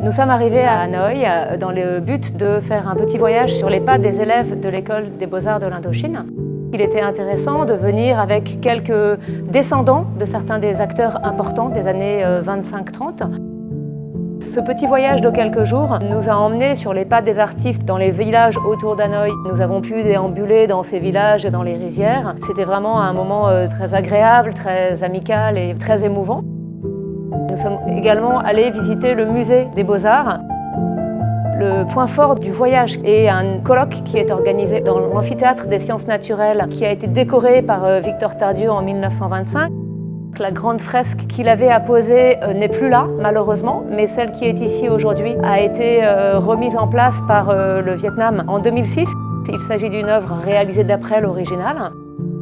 Nous sommes arrivés à Hanoï dans le but de faire un petit voyage sur les pas des élèves de l'école des Beaux-Arts de l'Indochine. Il était intéressant de venir avec quelques descendants de certains des acteurs importants des années 25-30. Ce petit voyage de quelques jours nous a emmenés sur les pas des artistes dans les villages autour d'Hanoï. Nous avons pu déambuler dans ces villages et dans les rizières. C'était vraiment un moment très agréable, très amical et très émouvant. Nous sommes également allés visiter le musée des Beaux-Arts. Le point fort du voyage est un colloque qui est organisé dans l'amphithéâtre des sciences naturelles qui a été décoré par Victor Tardieu en 1925. La grande fresque qu'il avait apposée n'est plus là, malheureusement, mais celle qui est ici aujourd'hui a été remise en place par le Vietnam en 2006. Il s'agit d'une œuvre réalisée d'après l'original.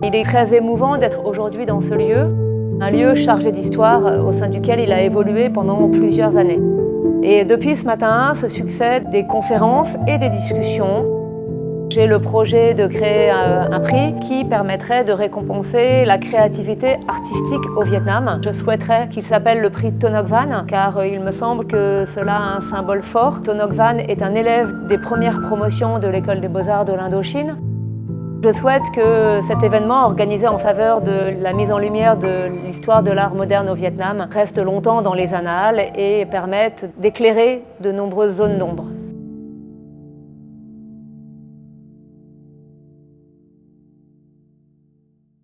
Il est très émouvant d'être aujourd'hui dans ce lieu, un lieu chargé d'histoire au sein duquel il a évolué pendant plusieurs années. Et depuis ce matin se succèdent des conférences et des discussions. J'ai le projet de créer un prix qui permettrait de récompenser la créativité artistique au Vietnam. Je souhaiterais qu'il s'appelle le prix Ton Ngoc Van, car il me semble que cela a un symbole fort. Ton Ngoc Van est un élève des premières promotions de l'École des Beaux-Arts de l'Indochine. Je souhaite que cet événement organisé en faveur de la mise en lumière de l'histoire de l'art moderne au Vietnam reste longtemps dans les annales et permette d'éclairer de nombreuses zones d'ombre.